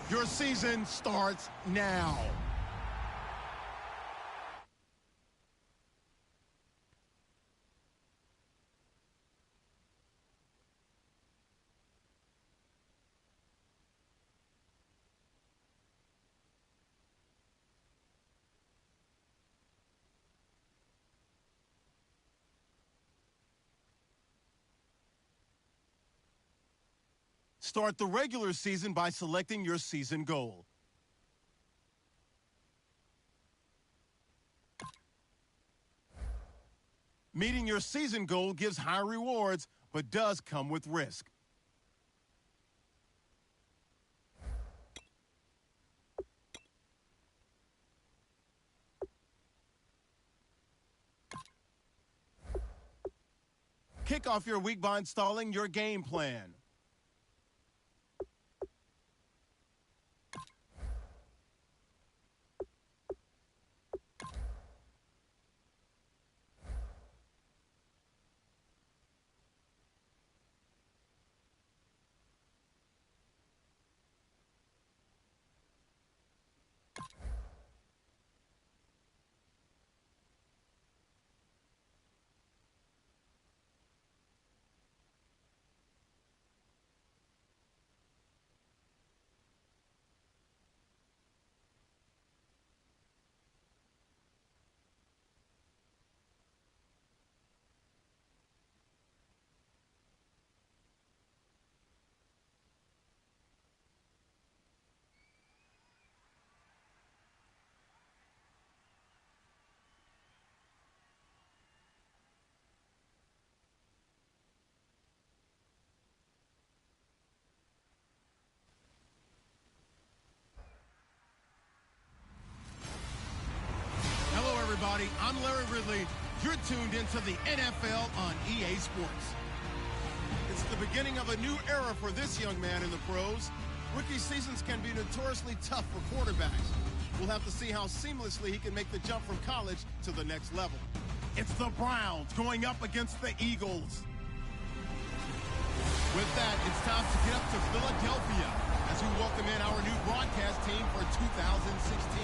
Your season starts now. Start the regular season by selecting your season goal. Meeting your season goal gives high rewards, but does come with risk. Kick off your week by installing your game plan. Everybody, I'm Larry Ridley. You're tuned into the NFL on EA Sports. It's the beginning of a new era for this young man in the pros. Rookie seasons can be notoriously tough for quarterbacks. We'll have to see how seamlessly he can make the jump from college to the next level. It's the Browns going up against the Eagles. With that, it's time to get up to Philadelphia as we welcome in our new broadcast team for 2016,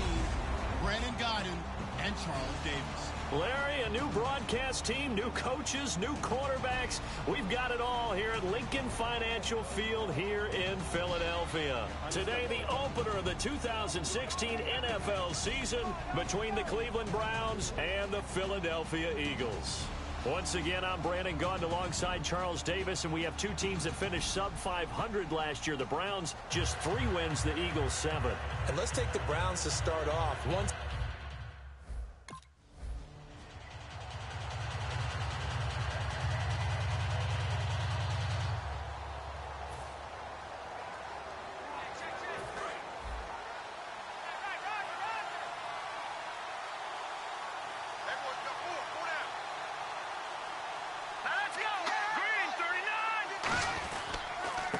Brandon Gaudin and Charles Davis. Larry, a new broadcast team, new coaches, new quarterbacks. We've got it all here at Lincoln Financial Field here in Philadelphia. Today, the opener of the 2016 NFL season between the Cleveland Browns and the Philadelphia Eagles. Once again, I'm Brandon Gaudin alongside Charles Davis, and we have two teams that finished sub-500 last year. The Browns, just 3 wins, the Eagles 7. And let's take the Browns to start off.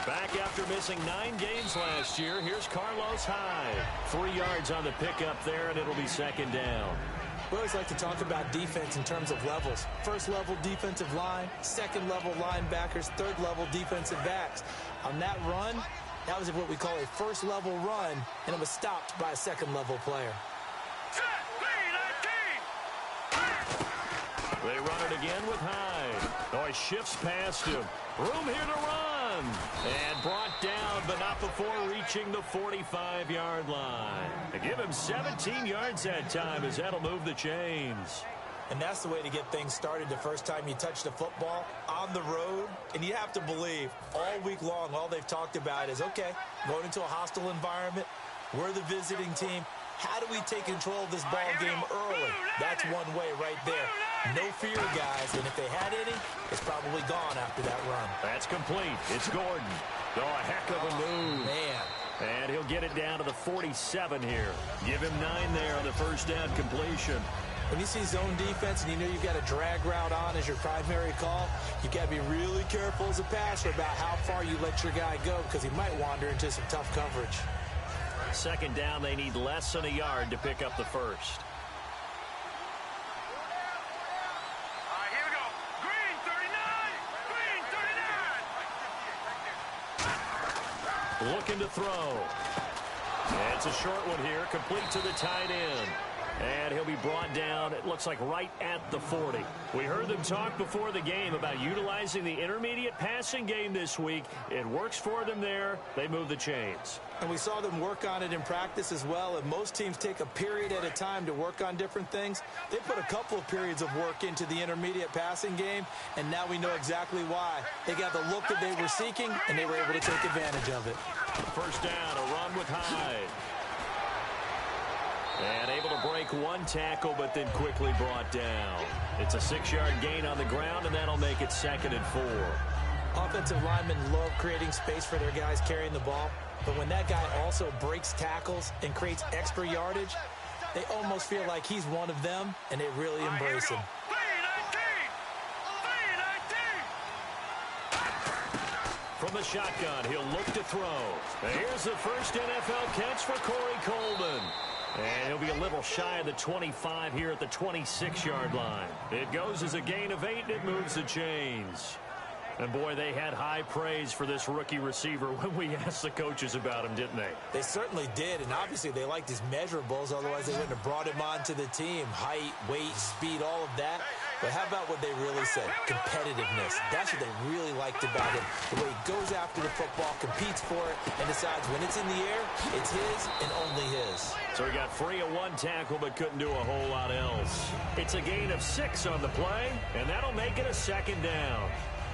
Back after missing 9 games last year, here's Carlos Hyde. 3 yards on the pickup there, and it'll be second down. We always like to talk about defense in terms of levels. First level defensive line, second level linebackers, third level defensive backs. On that run, that was what we call a first level run, and it was stopped by a second level player. They run it again with Hyde. Oh, he shifts past him. Room here to run. And brought down, but not before reaching the 45-yard line. They give him 17 yards that time, as that'll move the chains. And that's the way to get things started the first time you touch the football on the road. And you have to believe all week long, all they've talked about is, okay, going into a hostile environment, we're the visiting team. How do we take control of this ball game early? That's one way right there. No fear, guys, and if they had any, it's probably gone after that run. That's complete. It's Gordon. Oh, a heck of a move. Man. And he'll get it down to the 47 here. Give him 9 there on the first down completion. When you see zone defense and you know you've got a drag route on as your primary call, you've got to be really careful as a passer about how far you let your guy go because he might wander into some tough coverage. Second down, they need less than a yard to pick up the first. Looking to throw. It's a short one here, complete to the tight end. And he'll be brought down, it looks like right at the 40. We heard them talk before the game about utilizing the intermediate passing game this week. It works for them there. They move the chains. And we saw them work on it in practice as well. And most teams take a period at a time to work on different things. They put a couple of periods of work into the intermediate passing game, and now we know exactly why. They got the look that they were seeking, and they were able to take advantage of it. First down, a run with Hyde. And able to break one tackle, but then quickly brought down. It's a 6-yard gain on the ground, and that'll make it 2nd and 4. Offensive linemen love creating space for their guys carrying the ball, but when that guy also breaks tackles and creates extra yardage, they almost feel like he's one of them, and they really embrace him. From the shotgun, he'll look to throw. Here's the first NFL catch for Corey Coleman. And he'll be a little shy of the 25 here at the 26-yard line. It goes as a gain of 8, and it moves the chains. And, boy, they had high praise for this rookie receiver when we asked the coaches about him, didn't they? They certainly did, and obviously they liked his measurables. Otherwise, they wouldn't have brought him onto the team. Height, weight, speed, all of that. But how about what they really said? Competitiveness. That's what they really liked about him. The way he goes after the football, competes for it, and decides when it's in the air, it's his and only his. So he got free of one tackle but couldn't do a whole lot else. It's a gain of 6 on the play, and that'll make it a 2nd down.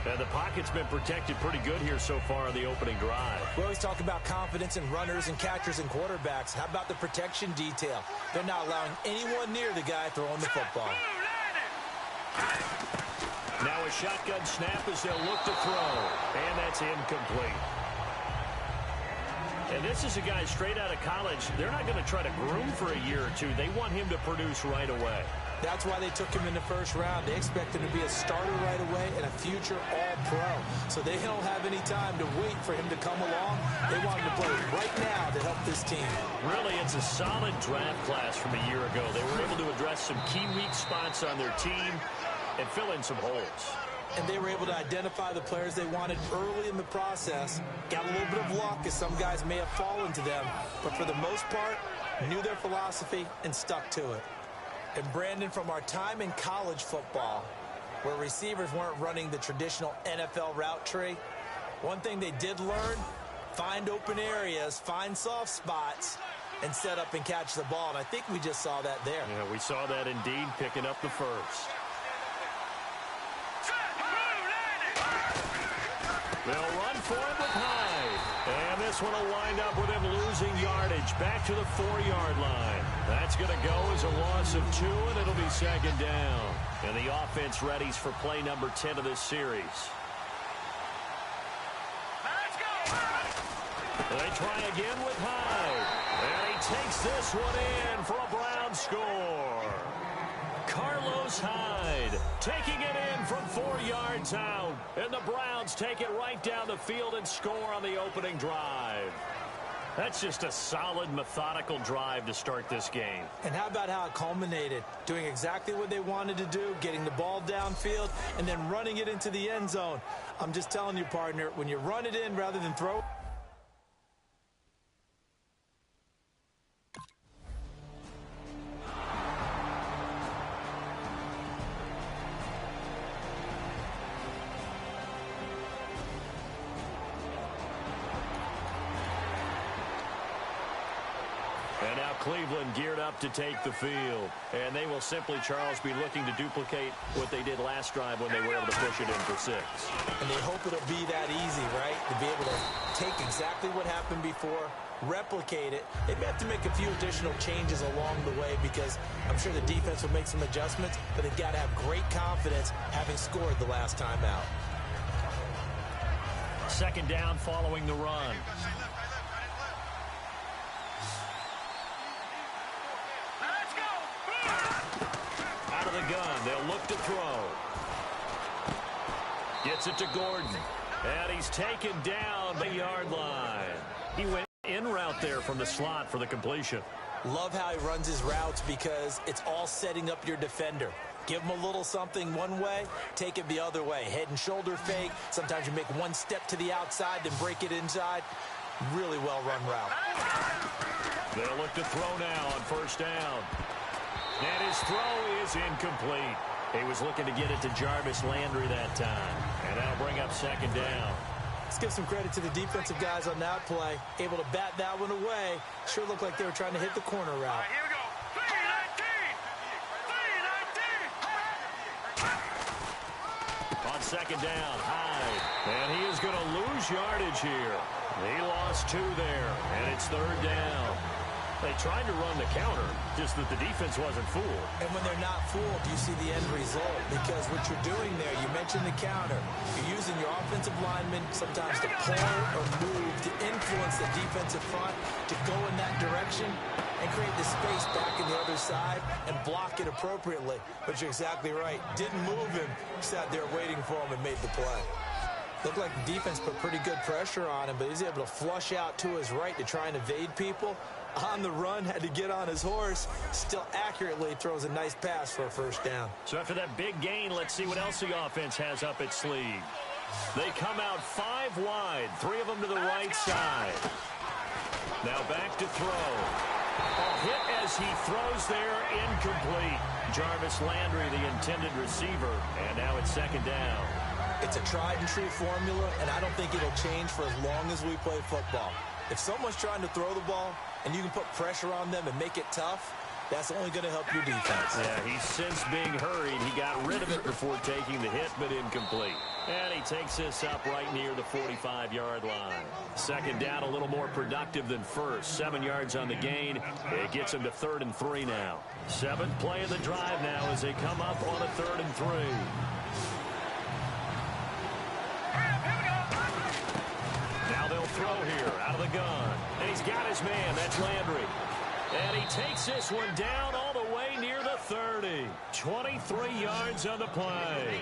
And the pocket's been protected pretty good here so far on the opening drive. We always talk about confidence in runners and catchers and quarterbacks. How about the protection detail? They're not allowing anyone near the guy throwing the football. Now a shotgun snap as they'll look to throw. And that's incomplete. And this is a guy straight out of college. They're not going to try to groom for a year or two. They want him to produce right away. That's why they took him in the first round. They expect him to be a starter right away and a future All-Pro. So they don't have any time to wait for him to come along. They want him to play right now to help this team. Really, it's a solid draft class from a year ago. They were able to address some key weak spots on their team and fill in some holes. And they were able to identify the players they wanted early in the process. Got a little bit of luck as some guys may have fallen to them. But for the most part, knew their philosophy and stuck to it. And Brandon, from our time in college football, where receivers weren't running the traditional NFL route tree, one thing they did learn, find open areas, find soft spots, and set up and catch the ball. And I think we just saw that there. Yeah, we saw that indeed, picking up the first. They'll run for it with Hyde. And this one will wind up with him losing yardage back to the 4-yard line. That's going to go as a loss of 2, and it'll be 2nd down. And the offense readies for play number 10 of this series. Let's go! They try again with Hyde. And he takes this one in for a Brown score. Carlos Hyde taking it in from 4 yards out. And the Browns take it right down the field and score on the opening drive. That's just a solid, methodical drive to start this game. And how about how it culminated? Doing exactly what they wanted to do, getting the ball downfield, and then running it into the end zone. I'm just telling you, partner, when you run it in rather than throw it, And now Cleveland geared up to take the field. And they will simply, Charles, be looking to duplicate what they did last drive when they were able to push it in for 6. and they hope it'll be that easy, right? To be able to take exactly what happened before, replicate it. They may have to make a few additional changes along the way because I'm sure the defense will make some adjustments, but they've got to have great confidence having scored the last time out. 2nd down following the run. Let's go! Out of the gun, they'll look to throw. Gets it to Gordon. And he's taken down the yard line. He went in route there from the slot for the completion. Love how he runs his routes because it's all setting up your defender. Give him a little something one way, take it the other way. Head and shoulder fake. Sometimes you make one step to the outside, then break it inside. Really well-run route. They'll look to throw now on first down. And his throw is incomplete. He was looking to get it to Jarvis Landry that time. And that'll bring up second down. Let's give some credit to the defensive guys on that play. Able to bat that one away. Sure looked like they were trying to hit the corner route. All right, here we go. 3-19. 3-19. On second down, Hyde. And he is going to lose yardage here. He lost 2 there, and it's third down. They tried to run the counter, just that the defense wasn't fooled. And when they're not fooled, you see the end result. Because what you're doing there, you mentioned the counter. You're using your offensive linemen sometimes to pull or move to influence the defensive front to go in that direction and create the space back in the other side and block it appropriately. But you're exactly right. Didn't move him. Sat there waiting for him and made the play. Looked like the defense put pretty good pressure on him, but he's able to flush out to his right to try and evade people. On the run, had to get on his horse. Still accurately throws a nice pass for a first down. So after that big gain, let's see what else the offense has up its sleeve. They come out 5 wide, 3 of them to the right side. Now back to throw. A hit as he throws there, incomplete. Jarvis Landry, the intended receiver, and now it's second down. It's a tried and true formula, and I don't think it'll change for as long as we play football. If someone's trying to throw the ball and you can put pressure on them and make it tough, that's only going to help your defense. Yeah, he's since being hurried. He got rid of it before taking the hit, but incomplete. And he takes this up right near the 45-yard line. Second down, a little more productive than first. 7 yards on the gain. It gets him to 3rd and 3 now. 7th play of the drive now as they come up on a 3rd and 3. Now they'll throw here out of the gun. And he's got his man. That's Landry. And he takes this one down all the way near the 30. 23 yards on the play.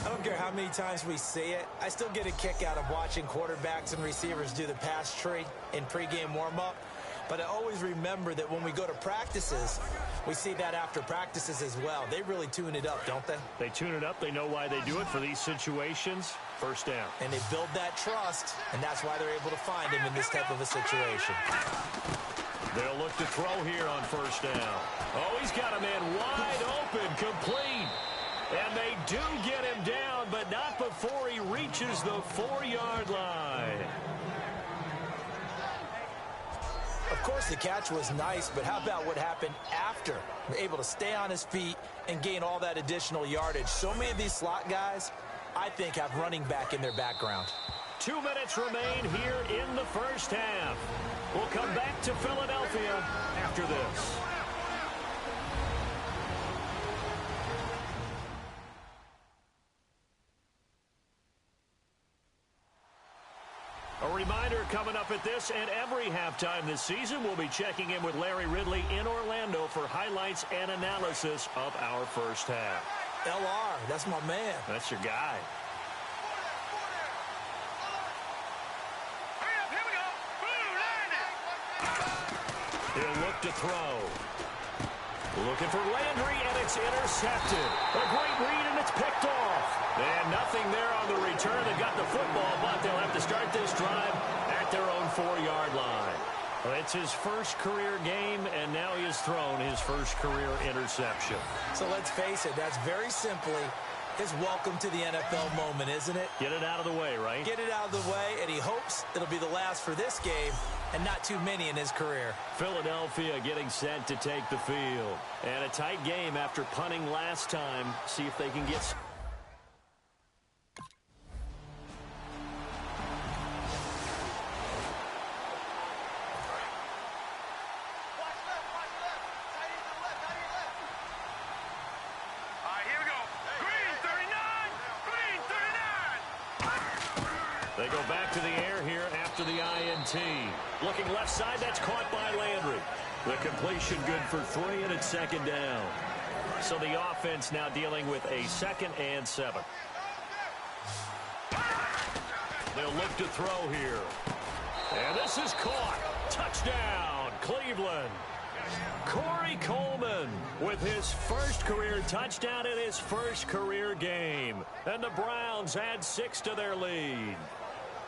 I don't care how many times we see it. I still get a kick out of watching quarterbacks and receivers do the pass tree in pregame warm-up. But I always remember that when we go to practices, we see that after practices as well. They really tune it up, don't they? They tune it up. They know why they do it for these situations. First down. And they build that trust, and that's why they're able to find him in this type of a situation. They'll look to throw here on first down. Oh, he's got a man wide open, complete. And they do get him down, but not before he reaches the 4-yard line. Of course, the catch was nice, but how about what happened after? Able to stay on his feet and gain all that additional yardage. So many of these slot guys, I think, have running back in their background. 2 minutes remain here in the first half. We'll come back to Philadelphia after this. A reminder coming up at this and every halftime this season, we'll be checking in with Larry Ridley in Orlando for highlights and analysis of our first half. LR, that's my man. That's your guy. Here we go. He'll look to throw. Looking for Landry, and it's intercepted. A great read, and it's picked off. And nothing there on the return. They got the football, but they'll have to start this drive at their own 4-yard line. Well, it's his first career game, and now he has thrown his first career interception. So let's face it, that's very simply his welcome to the NFL moment, isn't it? Get it out of the way, right? Get it out of the way, and he hopes it'll be the last for this game and not too many in his career. Philadelphia getting set to take the field. And a tight game after punting last time. See if they can get... They go back to the air here after the INT. Looking left side, that's caught by Landry. The completion good for 3, and it's second down. So the offense now dealing with a 2nd and 7. They'll look to throw here. And this is caught. Touchdown, Cleveland. Corey Coleman with his first career touchdown in his first career game. And the Browns add 6 to their lead.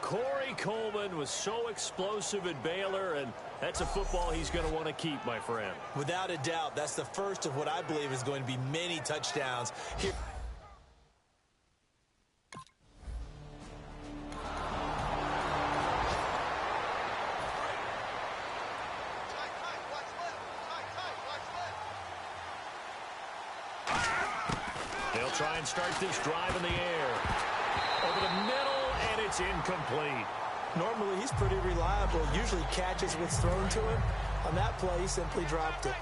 Corey Coleman was so explosive at Baylor, and that's a football he's going to want to keep, my friend. Without a doubt, that's the first of what I believe is going to be many touchdowns here. They'll try and start this drive in the air. Over the middle, and it's incomplete. Normally, he's pretty reliable. Usually catches what's thrown to him. On that play, he simply dropped it.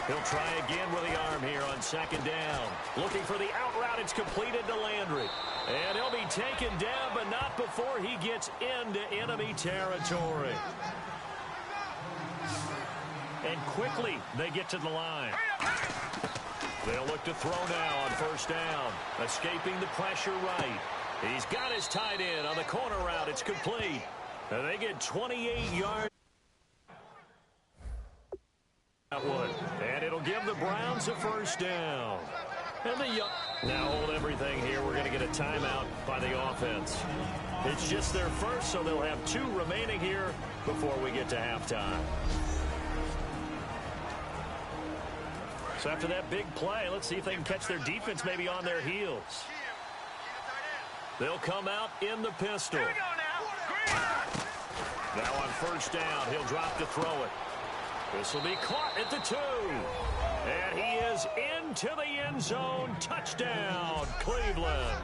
He'll try again with the arm here on second down. Looking for the out route. It's completed to Landry. And he'll be taken down, but not before he gets into enemy territory. And quickly, they get to the line. They'll look to throw now on first down. Escaping the pressure right. He's got his tight end on the corner route. It's complete. And they get 28 yards. And it'll give the Browns a first down. And now hold everything here. We're going to get a timeout by the offense. It's just their first, so they'll have 2 remaining here before we get to halftime. So after that big play, let's see if they can catch their defense maybe on their heels. They'll come out in the pistol. Now on first down, he'll drop to throw it. This will be caught at the 2. And he is into the end zone. Touchdown, Cleveland.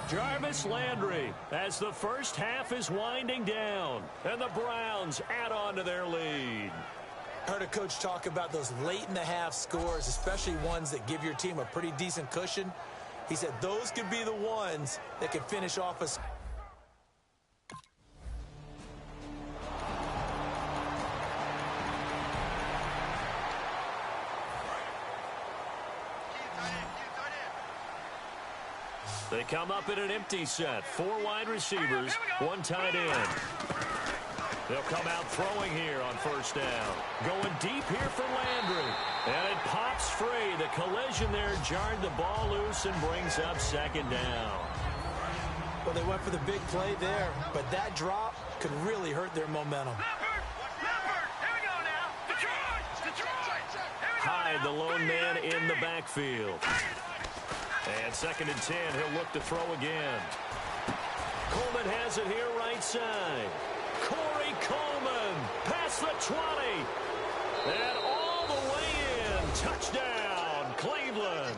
Jarvis Landry as the first half is winding down. And the Browns add on to their lead. I heard a coach talk about those late-in-the-half scores, especially ones that give your team a pretty decent cushion. He said those could be the ones that can finish off a... They come up in an empty set. 4 wide receivers, 1 tight end. They'll come out throwing here on first down. Going deep here for Landry. And it pops free. The collision there jarred the ball loose and brings up second down. Well, they went for the big play there, but that drop could really hurt their momentum. Hyde, the lone man in the backfield. And second and 10, he'll look to throw again. Coleman has it here right side. Corey Coleman past the 20. And all the way in. Touchdown, Cleveland.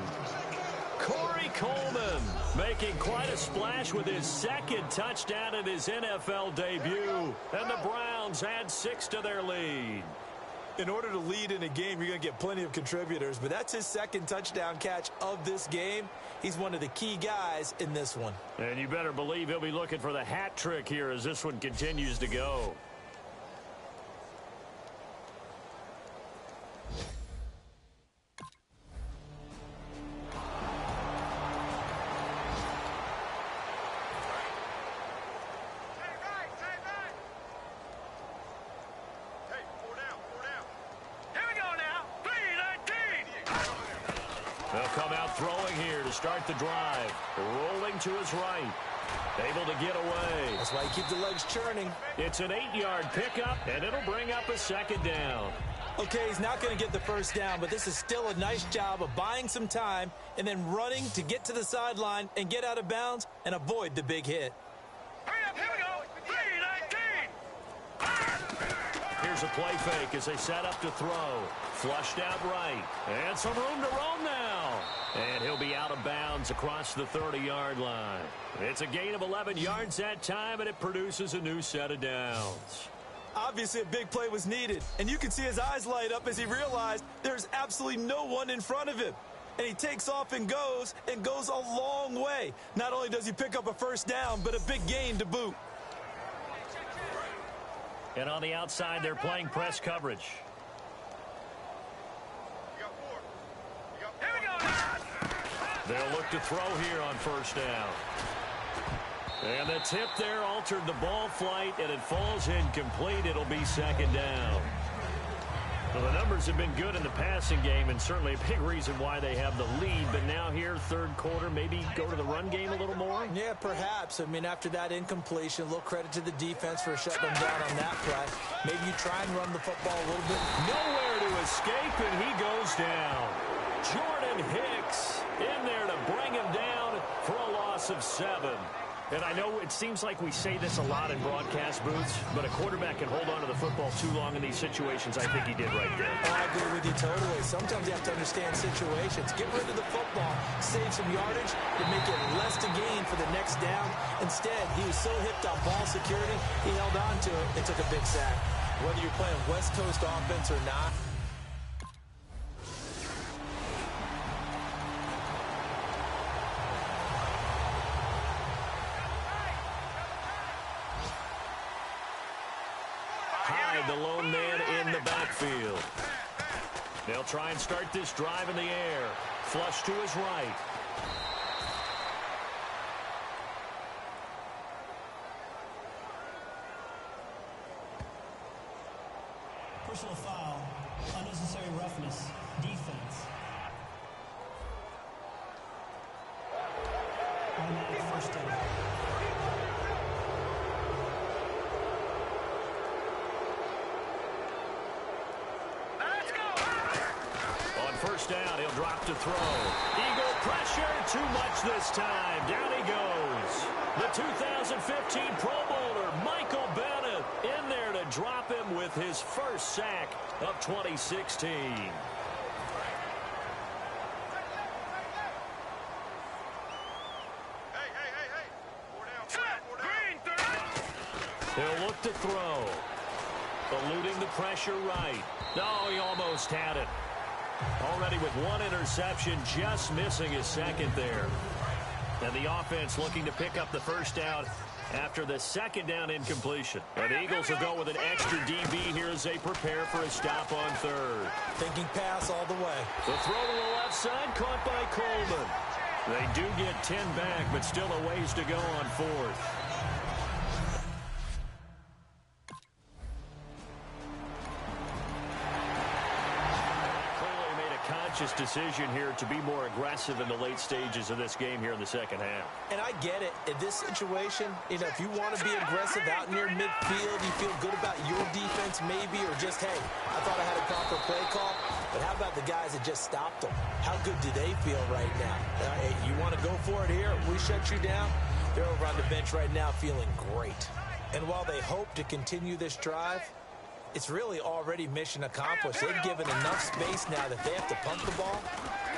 Corey Coleman making quite a splash with his second touchdown in his NFL debut. And the Browns add 6 to their lead. In order to lead in a game, you're going to get plenty of contributors, but that's his second touchdown catch of this game. He's one of the key guys in this one. And you better believe he'll be looking for the hat trick here as this one continues to go. They'll come out throwing here to start the drive. Rolling to his right. Able to get away. That's why you keep the legs churning. It's an 8-yard pickup, and it'll bring up a second down. Okay, he's not going to get the first down, but this is still a nice job of buying some time and then running to get to the sideline and get out of bounds and avoid the big hit. Hurry up, here we go. 3-19. Here's a play fake as they set up to throw. Flushed out right. And some room to roam now. And he'll be out of bounds across the 30-yard line. It's a gain of 11 yards that time, and it produces a new set of downs. Obviously, a big play was needed, and you can see his eyes light up as he realized there's absolutely no one in front of him. And he takes off and goes a long way. Not only does he pick up a first down, but a big gain to boot. And on the outside, they're playing press coverage. They'll look to throw here on first down. And the tip there altered the ball flight, and it falls incomplete. It'll be second down. Well, the numbers have been good in the passing game, and certainly a big reason why they have the lead. But now here, third quarter, maybe go to the run game a little more? Yeah, perhaps. I mean, after that incompletion, a little credit to the defense for shutting them down on that play. Maybe you try and run the football a little bit. Nowhere to escape, and he goes down. Jordan Hicks in there to bring him down for a loss of 7. And I know it seems like we say this a lot in broadcast booths, but a quarterback can hold on to the football too long in these situations. I think he did right there. I agree with you totally. Sometimes you have to understand situations. Get rid of the football, save some yardage, and make it less to gain for the next down. Instead, he was so hipped on ball security, he held on to it and took a big sack. Whether you're playing West Coast offense or not, the lone man in the backfield. They'll try and start this drive in the air. Flush to his right. Personal foul, unnecessary roughness, defense. Automatic first down. First down, he'll drop to throw. Eagle pressure, too much this time. Down he goes. The 2015 Pro Bowler, Michael Bennett, in there to drop him with his first sack of 2016. He'll look to throw. Eluding the pressure right. No, he almost had it. Already with one interception, just missing his second there. And the offense looking to pick up the first down after the second down incompletion. And the Eagles will go with an extra DB here as they prepare for a stop on third. thinking pass all the way. The throw to the left side, caught by Coleman. They do get 10 back, but still a ways to go on fourth. Decision here to be more aggressive in the late stages of this game here in the second half. And I get it. In this situation, you know, if you want to be aggressive out near midfield, you feel good about your defense maybe, or just, hey, I thought I had a proper play call. But how about the guys that just stopped them? How good do they feel right now? Hey, you want to go for it here? We shut you down? They're over on the bench right now feeling great. And while they hope to continue this drive, it's really already mission accomplished. They've given enough space now that they have to pump the ball.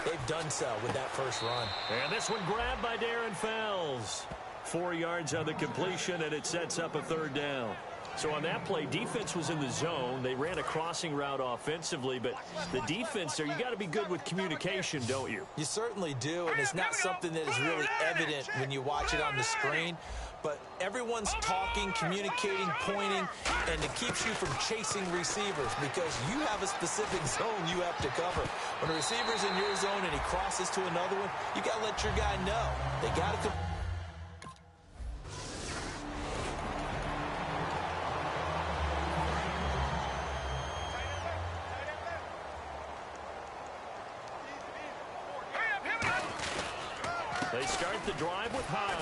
They've done so with that first run. And this one grabbed by Darren Fells. 4 yards on the completion, and it sets up a third down. So on that play, defense was in the zone. They ran a crossing route offensively, but the defense there, you got to be good with communication, don't you? You certainly do, and it's not something that is really evident when you watch it on the screen. But everyone's talking, communicating, pointing, and it keeps you from chasing receivers because you have a specific zone you have to cover. When a receiver's in your zone and he crosses to another one, you got to let your guy know. They got to... They start the drive with Hyde.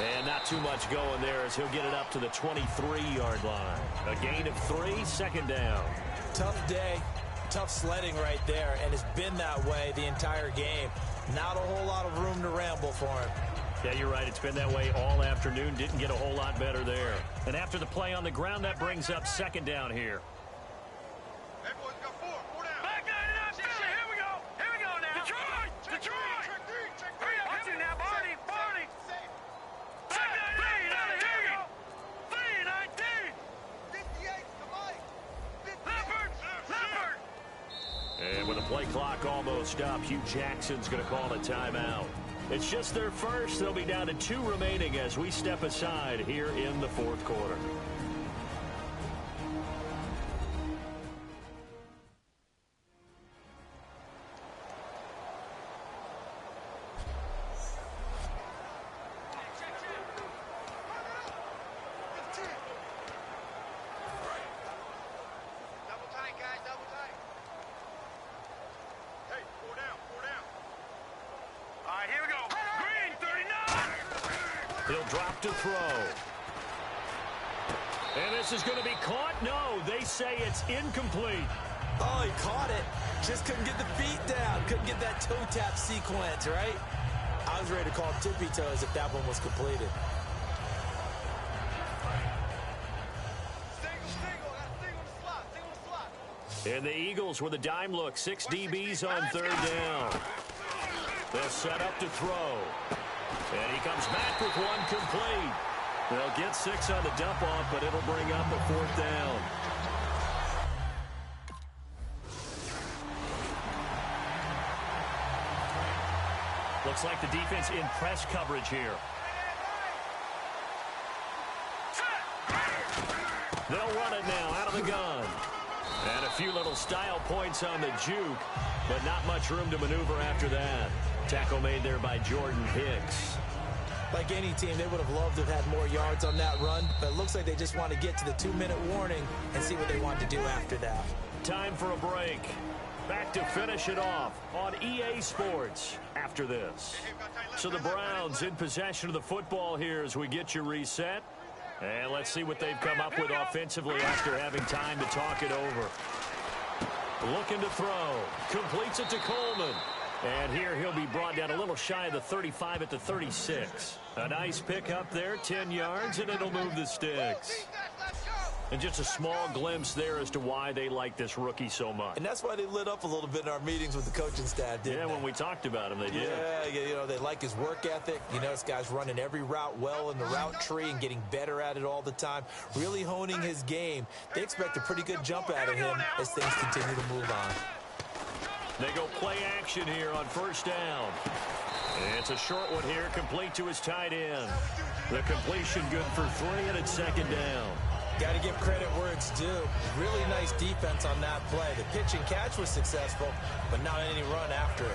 And not too much going there as he'll get it up to the 23-yard line. A gain of 3, second down. Tough day, tough sledding right there, and it's been that way the entire game. Not a whole lot of room to ramble for him. Yeah, you're right. It's been that way all afternoon. Didn't get a whole lot better there. And after the play on the ground, that brings up second down here. And with the play clock almost up, Hugh Jackson's going to call a timeout. It's just their first. They'll be down to 2 remaining as we step aside here in the fourth quarter. He'll drop to throw. And this is going to be caught. No, they say it's incomplete. Oh, he caught it. Just couldn't get the feet down. Couldn't get that toe tap sequence, right? I was ready to call tippy toes if that one was completed. And the Eagles with a dime look. 6 DBs on third down. They'll set up to throw. And he comes back with one complete. They'll get 6 on the dump off, but it'll bring up a fourth down. Looks like the defense in press coverage here. They'll run it now out of the gun. And a few little style points on the juke, but not much room to maneuver after that. Tackle made there by Jordan Hicks. Like any team, they would have loved to have had more yards on that run, but it looks like they just want to get to the 2-minute warning and see what they want to do after that. Time for a break. Back to finish it off on EA Sports after this. So the Browns in possession of the football here as we get you reset. And let's see what they've come up with offensively after having time to talk it over. Looking to throw. Completes it to Coleman. And here he'll be brought down a little shy of the 35 at the 36. A nice pickup there, 10 yards, and it'll move the sticks. And just a small glimpse there as to why they like this rookie so much. And that's why they lit up a little bit in our meetings with the coaching staff, didn't they? Yeah, when we talked about him, they did. Yeah, you know, they like his work ethic. You know, this guy's running every route well in the route tree and getting better at it all the time, really honing his game. They expect a pretty good jump out of him as things continue to move on. They go play action here on first down. And it's a short one here, complete to his tight end. The completion good for 3, and it's second down. Got to give credit where it's due. Really nice defense on that play. The pitch and catch was successful, but not any run after it.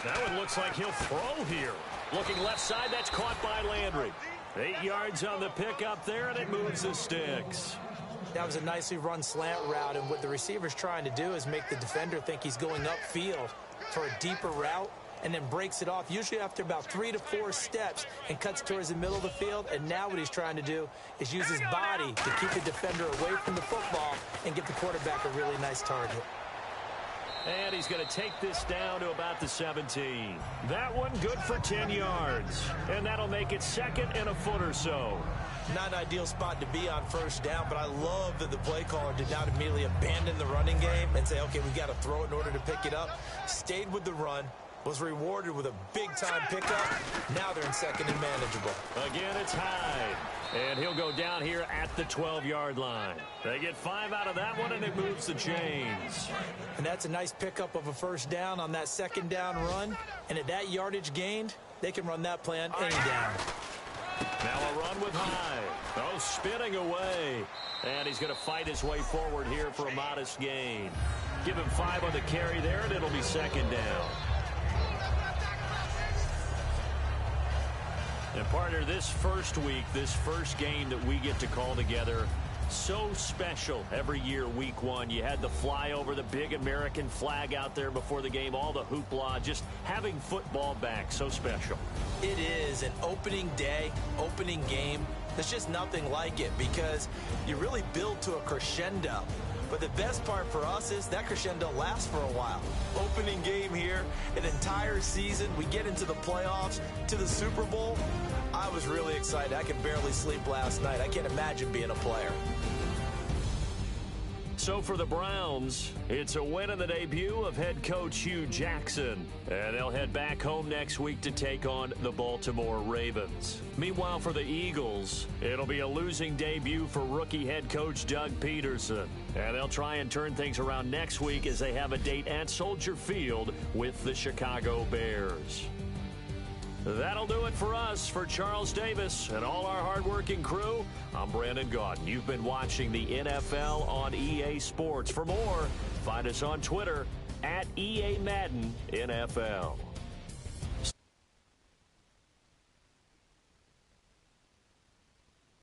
That one looks like he'll throw here. Looking left side, that's caught by Landry. 8 yards on the pickup there, and it moves the sticks. That was a nicely run slant route, and what the receiver's trying to do is make the defender think he's going upfield for a deeper route and then breaks it off, usually after about 3 to 4 steps, and cuts towards the middle of the field. And now what he's trying to do is use his body to keep the defender away from the football and give the quarterback a really nice target. And he's going to take this down to about the 17. That one good for 10 yards. And that'll make it second and a foot or so. Not an ideal spot to be on first down, but I love that the play caller did not immediately abandon the running game and say, okay, we've got to throw it in order to pick it up. Stayed with the run, was rewarded with a big-time pickup. Now they're in second and manageable. Again, it's Hyde. And he'll go down here at the 12-yard line. They get 5 out of that one, and it moves the chains. And that's a nice pickup of a first down on that second down run. And at that yardage gained, they can run that play on any down. Now a run with Hyde. Oh, spinning away. And he's going to fight his way forward here for a modest gain. Give him 5 on the carry there, and it'll be second down. And partner, this first week, this first game that we get to call together, so special every year, week 1. You had the flyover, the big American flag out there before the game, all the hoopla, just having football back, so special. It is an opening day, opening game. There's just nothing like it because you really build to a crescendo. But the best part for us is that crescendo lasts for a while. Opening game here, an entire season. We get into the playoffs, to the Super Bowl. I was really excited. I could barely sleep last night. I can't imagine being a player. So for the Browns, it's a win in the debut of head coach Hugh Jackson. And they'll head back home next week to take on the Baltimore Ravens. Meanwhile, for the Eagles, it'll be a losing debut for rookie head coach Doug Peterson. And they'll try and turn things around next week as they have a date at Soldier Field with the Chicago Bears. That'll do it for us. For Charles Davis and all our hardworking crew, I'm Brandon Gaudin. You've been watching the NFL on EA Sports. For more, find us on Twitter at EA Madden NFL.